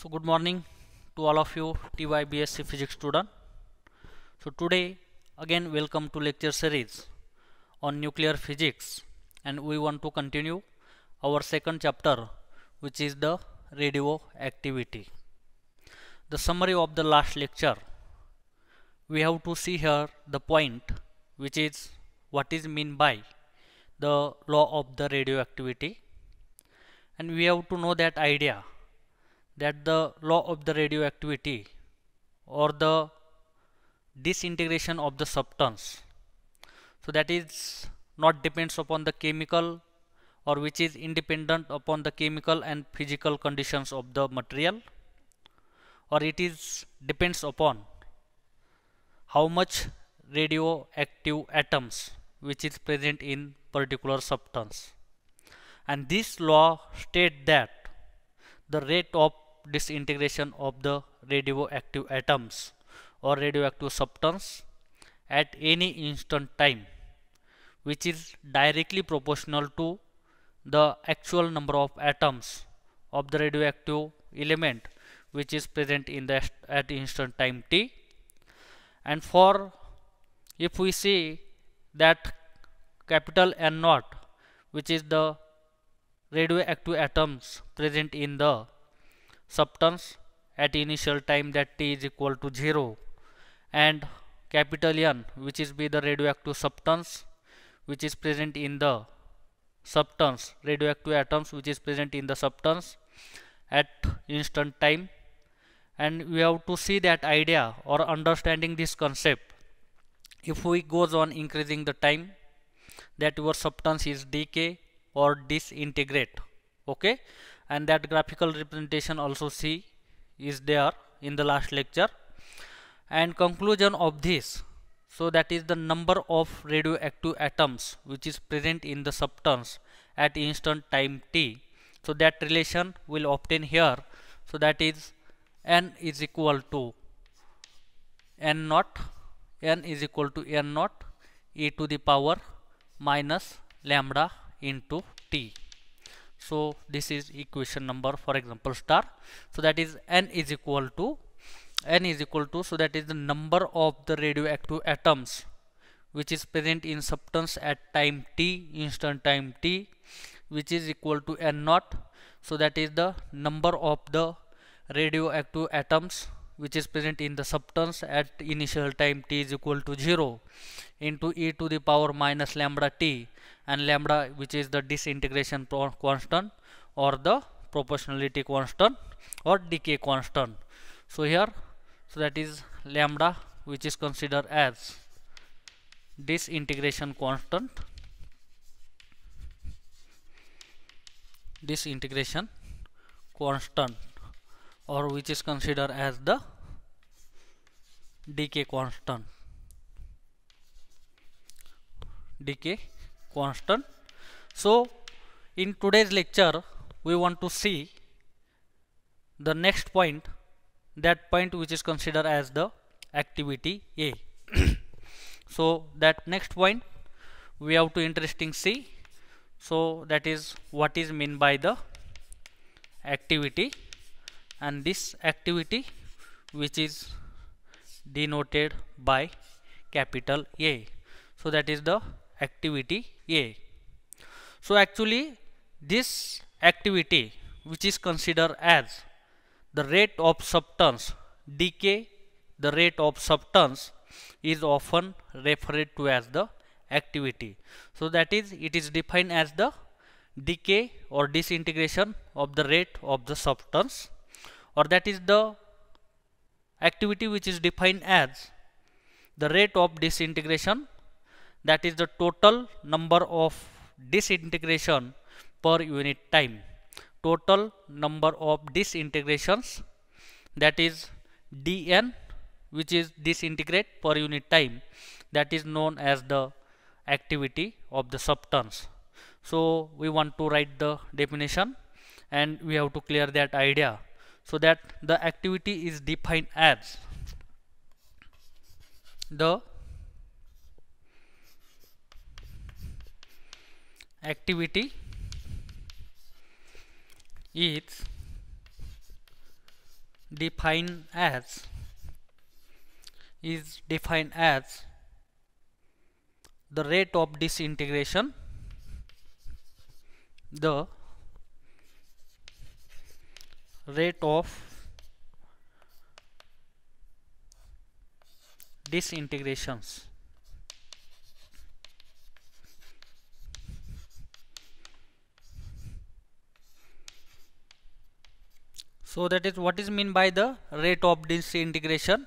So good morning to all of you TYBSc physics student. So today again welcome to lecture series on nuclear physics, and we want to continue our second chapter, which is the radioactivity. The summary of the last lecture, we have to see here the point, which is what is mean by the law of the radioactivity, and we have to know that idea that the law of the radioactivity or the disintegration of the substance, so that is not depends upon the chemical, or which is independent upon the chemical and physical conditions of the material, or it is depends upon how much radioactive atoms which is present in particular substance. And this law state that the rate of disintegration of the radioactive atoms or radioactive substance at any instant time, which is directly proportional to the actual number of atoms of the radioactive element which is present in the at instant time t. And for if we see that capital N naught, which is the radioactive atoms present in the substance at initial time that t is equal to 0, and capital N, which is be the radioactive substance which is present in the substance, radioactive atoms which is present in the substance at instant time. And we have to see that idea or understanding this concept. If we goes on increasing the time, that your substance is decay or disintegrate, okay, and that graphical representation also see is there in the last lecture. And conclusion of this, so that is the number of radioactive atoms which is present in the substance at instant time t, so that relation will obtain here. So that is n is equal to n naught, n is equal to n naught e to the power minus lambda into t. So this is equation number, for example, star. So that is n is equal to, so that is the number of the radioactive atoms which is present in substance at time t, instant time t, which is equal to n naught. So that is the number of the radioactive atoms which is present in the substance at initial time t is equal to 0 into e to the power minus lambda t, and lambda which is the disintegration constant or the proportionality constant or decay constant. So here, so that is lambda which is considered as disintegration constant, or which is considered as the decay constant, So in today's lecture we want to see the next point, that point which is considered as the activity A. So that next point we have to interesting see, so that is what is mean by the activity, and this activity which is denoted by capital A. So that is the activity A. So actually this activity which is considered as the rate of substance decay, the rate of substance is often referred to as the activity. So that is, it is defined as the decay or disintegration of the rate of the substance, or that is the activity which is defined as the rate of disintegration, that is the total number of disintegration per unit time, total number of disintegrations, that is dn, which is disintegrate per unit time, that is known as the activity of the substance. So we want to write the definition, and we have to clear that idea, so that the activity is defined as the activity is defined as the rate of disintegration, the rate of disintegrations. So that is what is mean by the rate of disintegration,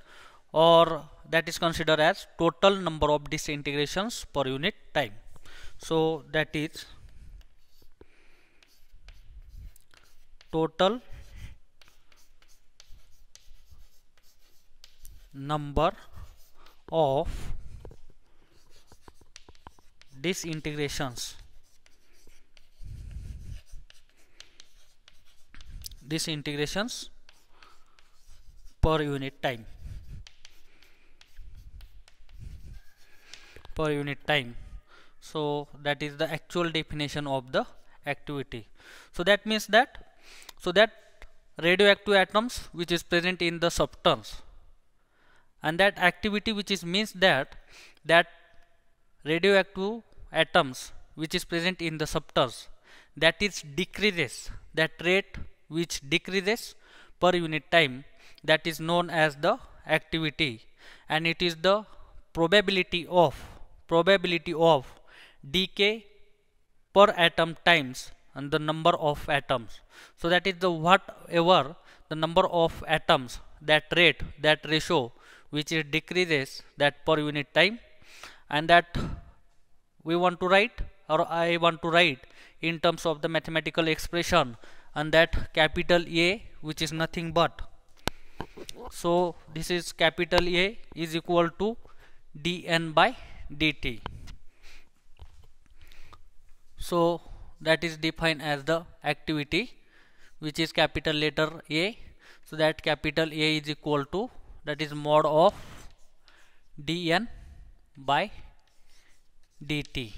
or that is considered as total number of disintegrations per unit time. So that is total number of disintegrations per unit time. So that is the actual definition of the activity. So that means that radioactive atoms which is present in the substance, and that activity which is means that radioactive atoms which is present in the substance, that is decreases, that rate which decreases per unit time, that is known as the activity, and it is the probability of decay per atom times and the number of atoms. So that is the whatever the number of atoms, that rate, that ratio which is decreases that per unit time, and that we want to write, or I want to write in terms of the mathematical expression, and that capital A, which is nothing but, so this is capital A is equal to dN by dt. So that is defined as the activity which is capital letter A. So that capital A is equal to, that is mod of dN by dt,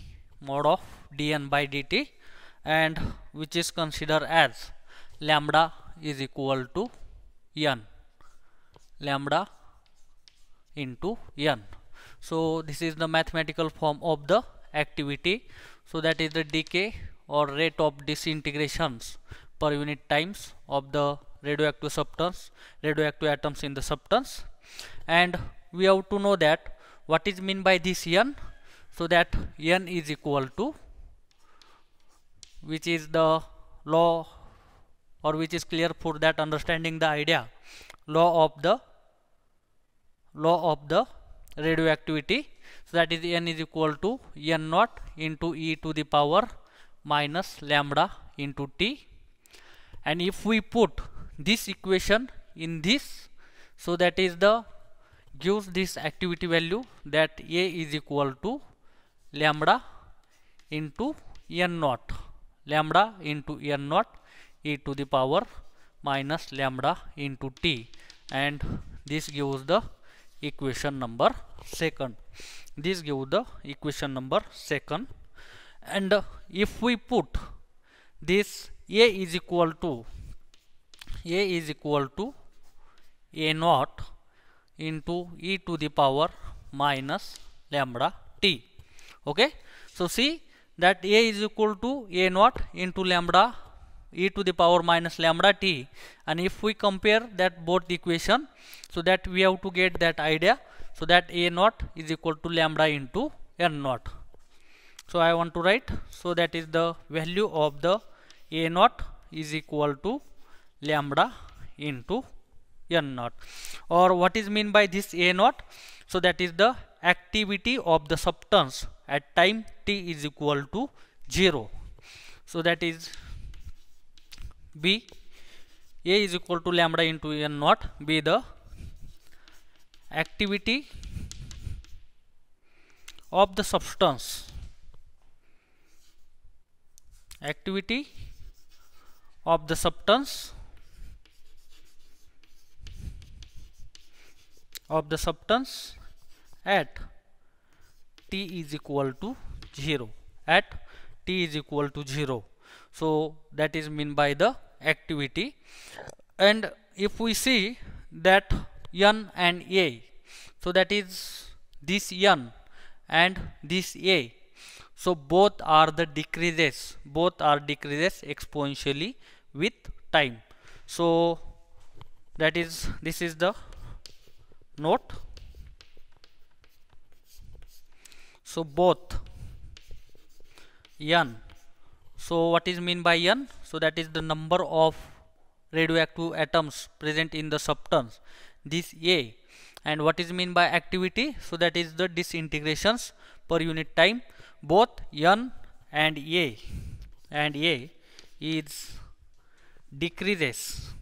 and which is considered as lambda is equal to n, lambda into n. So this is the mathematical form of the activity. So that is the decay or rate of disintegrations per unit times of the radioactive atoms in the substance. And we have to know that what is mean by this n. So that n is equal to, which is the law, or which is clear for that understanding the idea, law of the radioactivity. So that is n is equal to n naught into e to the power minus lambda into t. And if we put this equation in this, so that is the gives this activity value, that A is equal to lambda into n naught, e to the power minus lambda into t, and this gives the equation number second. And if we put this A is equal to A naught into e to the power minus lambda t. Okay, so see that A is equal to A naught into lambda e to the power minus lambda t, and if we compare that both equation, so that we have to get that idea. So that A naught is equal to lambda into n naught. So I want to write, so that is the value of the A naught is equal to lambda into n naught. Or what is mean by this A naught? So that is the activity of the substance at time t is equal to 0. So that is B, A is equal to lambda into n naught, be the activity of the substance, at t is equal to 0, So that is mean by the activity. And if we see that n and a, so that is this n and this a, so both are the decreases, both are decreases exponentially with time. So that is, this is the note. So both n, so what is mean by n? So that is the number of radioactive atoms present in the substance, this a. And what is mean by activity? So that is the disintegrations per unit time. Both n and a is decreases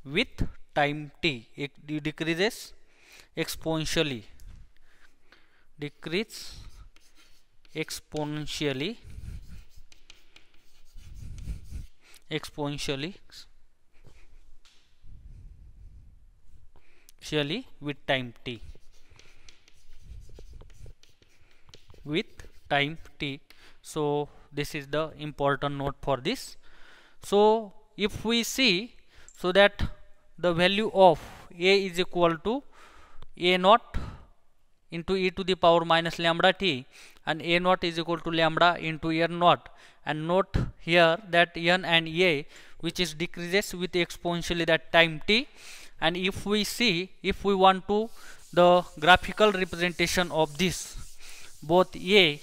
with time t. It decreases exponentially, decrease exponentially with time t, so this is the important note for this. So if we see, so that the value of a is equal to a naught into e to the power minus lambda t, and a naught is equal to lambda into n naught. And note here that n and a, which is decreases with exponentially that time t. And if we see, if we want to the graphical representation of this both a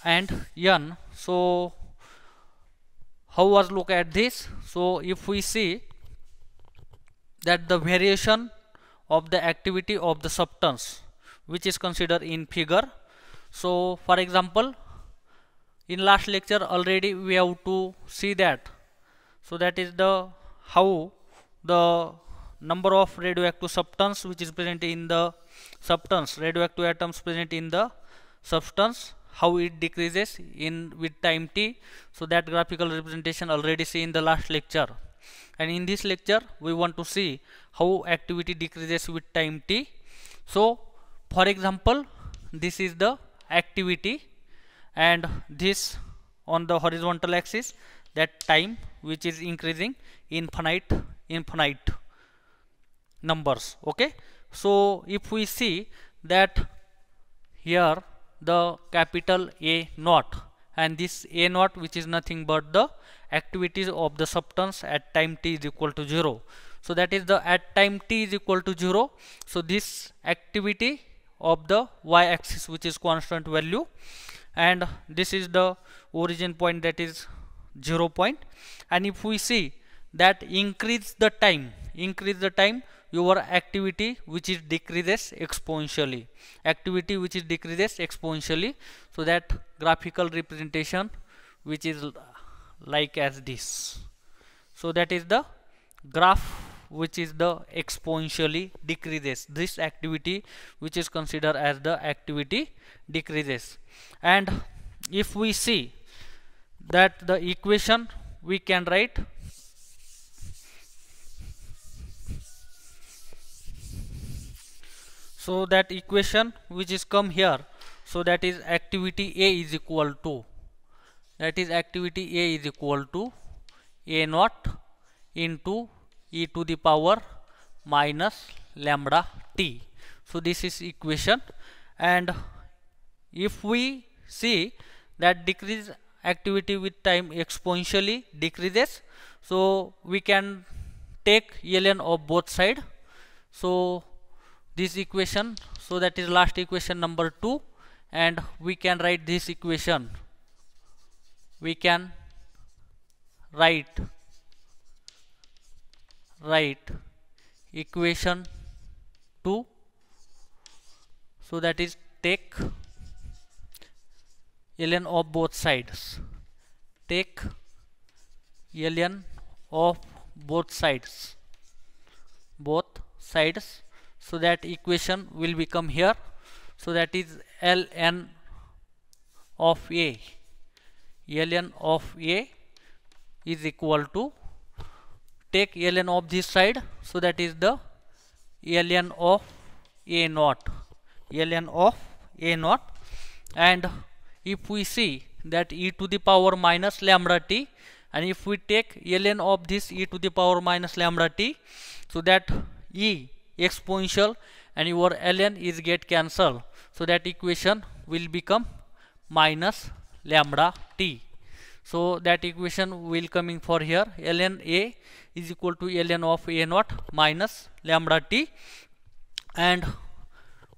and n, so how was look at this? So if we see that the variation of the activity of the substance which is considered in figure. So for example, in last lecture already we have to see that, so that is the how the number of radioactive substance which is present in the substance, radioactive atoms present in the substance, how it decreases in with time t. So that graphical representation already see in the last lecture. And in this lecture we want to see how activity decreases with time t. So for example, this is the activity, and this on the horizontal axis, that time which is increasing infinite numbers. Okay, so if we see that here the capital A naught, and this a naught which is nothing but the activities of the substance at time t is equal to 0. So that is the at time t is equal to 0. So this activity of the y-axis which is constant value, and this is the origin point, that is 0 point. And if we see that increase the time, your activity which is decreases exponentially, so that graphical representation which is like as this. So that is the graph which is the exponentially decreases, this activity which is considered as the activity decreases. And if we see that the equation we can write, so that equation which is come here, so that is activity A is equal to, a naught into e to the power minus lambda t. So this is equation. And if we see that decrease activity with time exponentially decreases, so we can take ln of both side. So this equation, so that is last equation number 2, and we can write this equation, we can write equation 2. So that is take ln of both sides, so that equation will become here. So that is ln of a is equal to, take ln of this side, so that is the ln of a naught. And if we see that e to the power minus lambda t, and if we take ln of this e to the power minus lambda t, so that e exponential and your ln is get cancelled, so that equation will become minus lambda t. So that equation will coming for here, ln a is equal to ln of a naught minus lambda t, and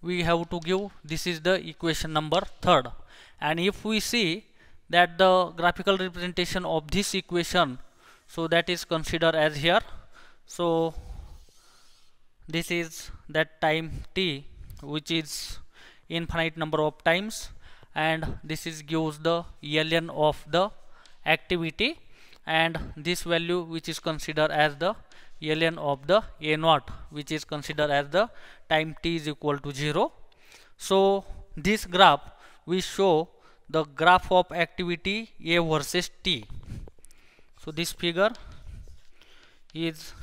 we have to give, this is the equation number third. And if we see that the graphical representation of this equation, so that is considered as here. So this is that time t, which is infinite number of times, and this is gives the ln of the activity, and this value which is considered as the ln of the a naught, which is considered as the time t is equal to 0. So this graph we show the graph of activity a versus t. So this figure is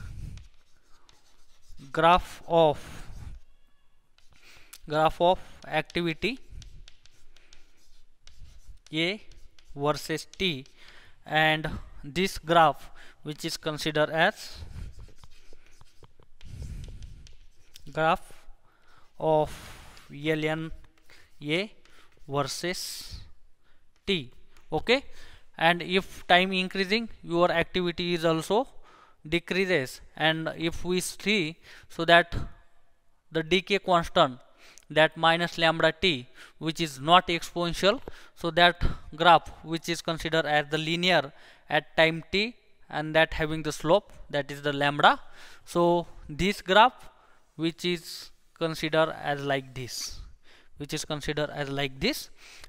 graph of activity a versus t, and this graph which is considered as graph of ln a versus t. Okay, and if time increasing, your activity is also decreases, and if we see, so that the decay constant, that minus lambda t, which is not exponential, so that graph which is considered as the linear at time t, and that having the slope, that is the lambda. So this graph which is considered as like this,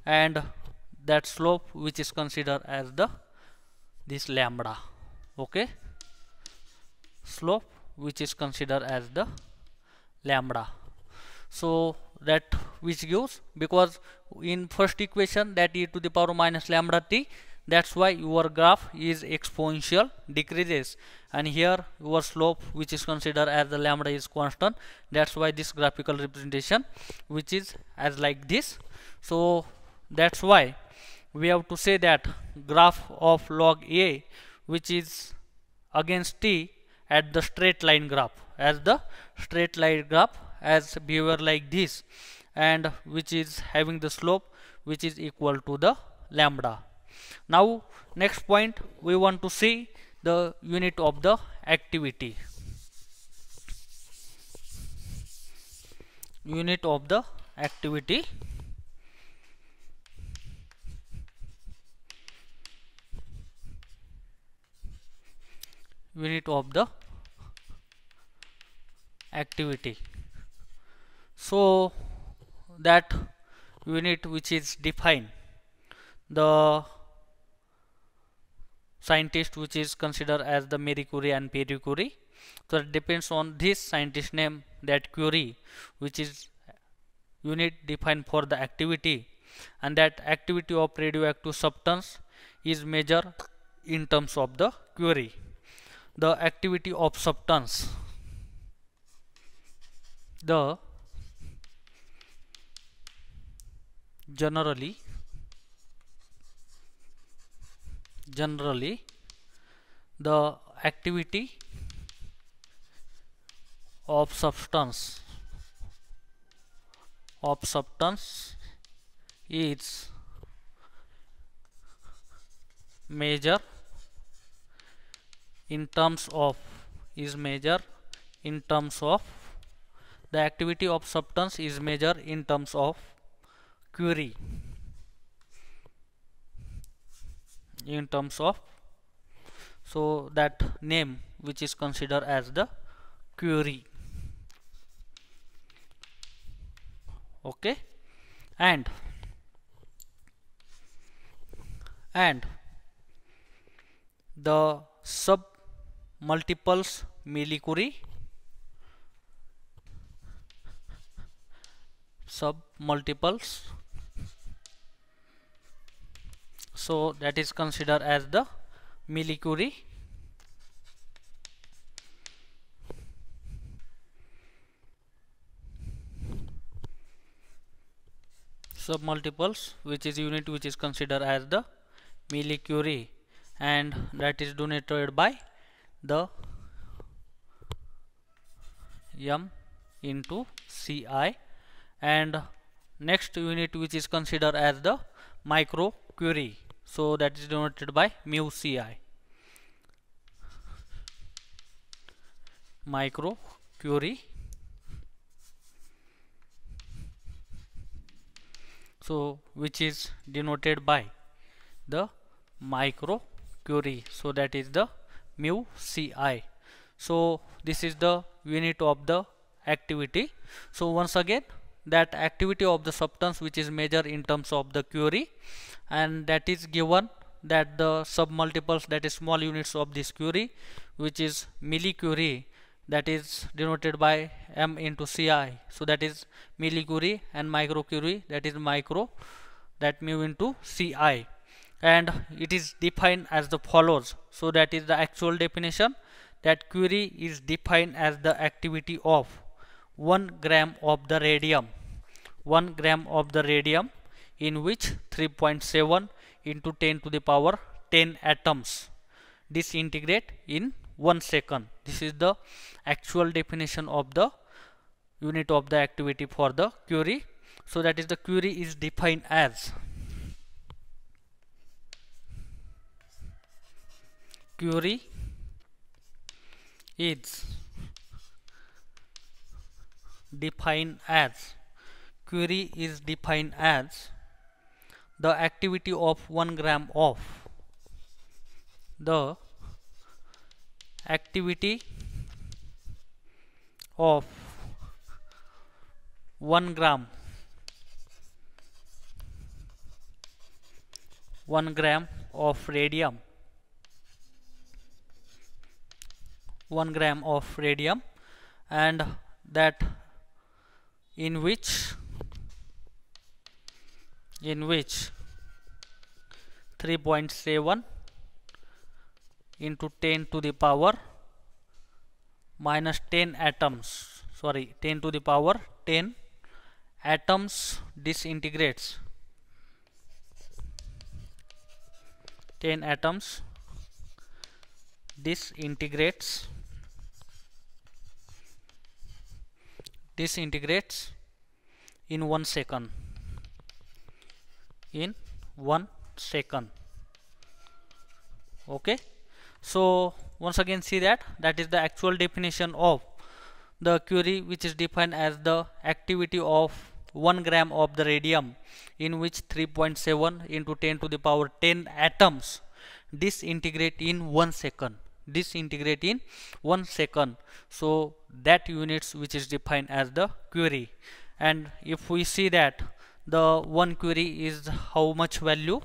and that slope which is considered as the this lambda. Okay, slope which is considered as the lambda. So that which gives, because in first equation that e to the power minus lambda t, that's why your graph is exponential decreases, and here your slope which is considered as the lambda is constant, that's why this graphical representation which is as like this. So that's why we have to say that graph of log a which is against t at the straight line graph, as the straight line graph as behavior like this, and which is having the slope which is equal to the lambda. Now next point, we want to see the unit of the activity. Unit of the activity. Unit of the activity. So that unit which is defined, the scientist which is considered as the Marie Curie and Pierre Curie. So it depends on this scientist name, that Curie, which is unit defined for the activity, and that activity of radioactive substance is measured in terms of the Curie. The activity of substance, the generally the activity of substance is measured in terms of the activity of substance is measured in terms of Curie, so that name which is considered as the Curie. Okay, and the sub multiples millicurie, so that is considered as the millicurie. submultiples, which is unit which is considered as the millicurie, and that is denoted by the m into Ci, and next unit which is considered as the microcurie, so that is denoted by mu Ci. Microcurie, so which is denoted by the microcurie, so that is the mu Ci. So this is the unit of the activity. So once again, that activity of the substance which is measured in terms of the curie, and that is given that the submultiples, that is small units of this curie, which is millicurie, that is denoted by m into Ci, so that is millicurie, and microcurie, that is micro, that mu into Ci, and it is defined as the follows. So that is the actual definition, that curie is defined as the activity of 1 gram of the radium, 1 gram of the radium, in which 3.7 into 10 to the power 10 atoms disintegrate in 1 second. This is the actual definition of the unit of the activity for the curie. So that is the curie is defined as curie is defined as the activity of 1 gram of the activity of 1 gram of radium, 1 gram of radium, and that in which 3.7 into 10 to the power minus 10 atoms, 10 to the power 10 atoms disintegrates, 10 atoms disintegrates in 1 second, okay. So once again, see that is the actual definition of the curie, which is defined as the activity of 1 gram of the radium, in which 3.7 into 10 to the power 10 atoms disintegrate in 1 second, so that units which is defined as the curie. And if we see that the 1 curie is how much value,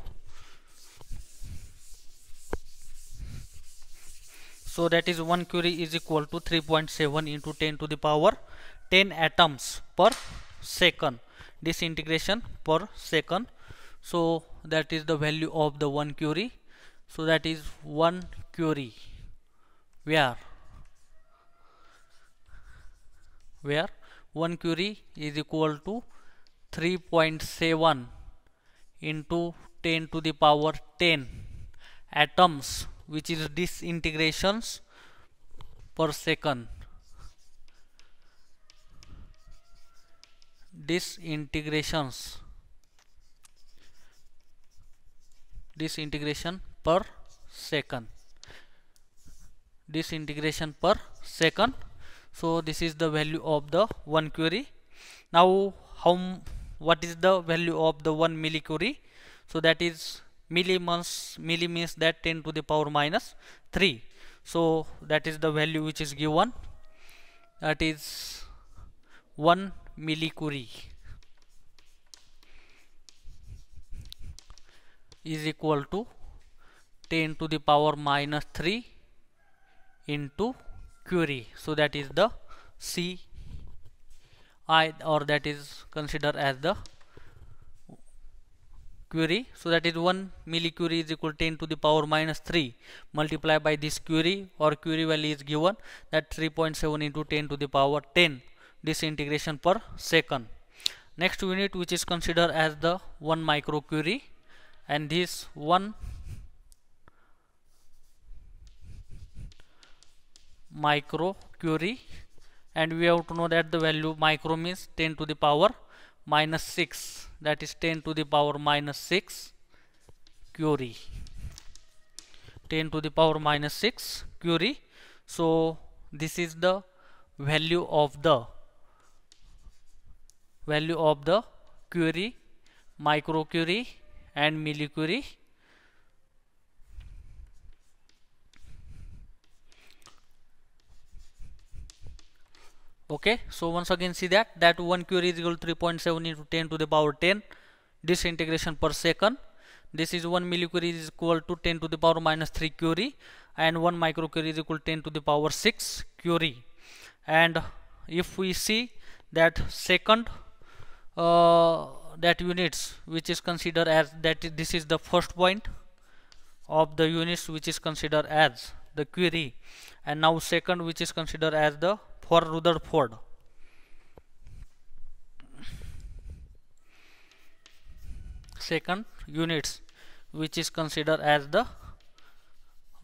so that is 1 curie is equal to 3.7 into 10 to the power 10 atoms per second, disintegration per second. So that is the value of the 1 curie. So that is 1 curie where 1 curie is equal to 3.7 into 10 to the power 10 atoms, which is disintegrations per second, disintegration per second. So this is the value of the 1 curie. Now what is the value of the 1 millicurie? So that is milli means that 10 to the power minus 3. So that is the value which is given, that is 1 millicurie is equal to 10 to the power minus 3 into curie. So that is the Ci, or that is considered as the curie. So that is 1 millicurie is equal to 10 to the power minus 3 multiplied by this curie, or curie value is given that 3.7 into 10 to the power 10 disintegration per second. Next unit which is considered as the 1 microcurie, and this 1 microcurie, and we have to know that the value micro means 10 to the power minus 6, that is 10 to the power minus 6 curie, 10 to the power minus 6 curie. So this is the value of the curie, microcurie and millicurie. Okay, so once again see that 1 curie is equal to 3.7 into 10 to the power 10 disintegration per second. This is 1 millicurie is equal to 10 to the power minus 3 curie, and 1 microcurie is equal to 10 to the power 6 curie. And if we see that second that units which is considered as this is the first point of the units which is considered as the curie, and now second which is considered as the for Rutherford. Second units which is considered as the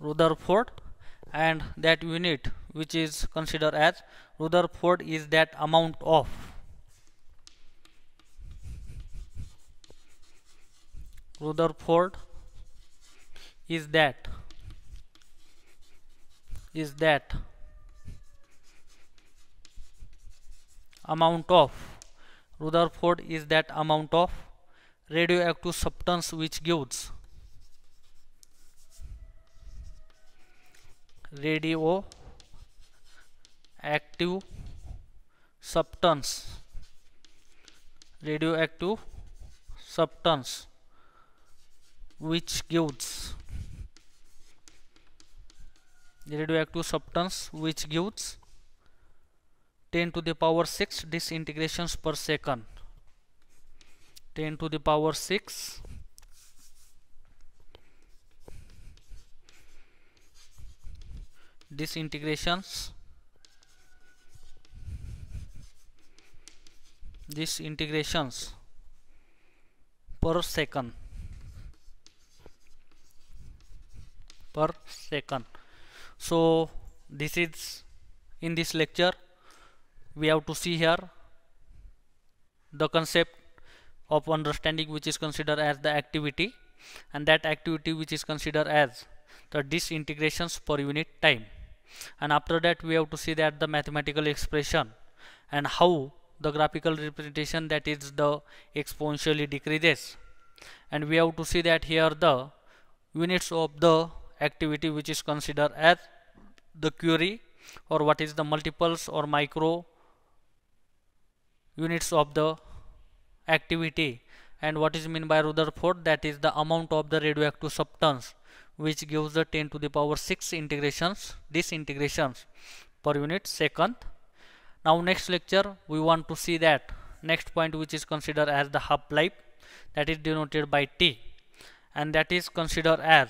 Rutherford, and that unit which is considered as Rutherford is that amount of Rutherford is that amount of Rutherford is that amount of radioactive substance which gives radioactive substance which gives 10 to the power 6 disintegrations per second. 10 to the power 6 disintegrations per second. So this is in this lecture we have to see here the concept of understanding which is considered as the activity, and that activity which is considered as the disintegrations per unit time. And after that we have to see that the mathematical expression and how the graphical representation, that is the exponentially decreases. And we have to see that here the units of the activity which is considered as the curie, or what is the multiples or micro units of the activity, and what is meant by Rutherford, that is the amount of the radioactive substance which gives the 10 to the power 6 disintegrations per unit second. Now next lecture we want to see that next point which is considered as the half-life, that is denoted by T, and that is considered as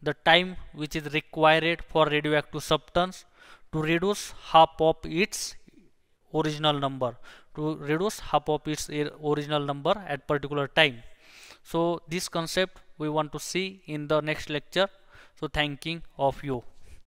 the time which is required for radioactive substance to reduce half of its original number, at particular time. So this concept we want to see in the next lecture. So thanking of you.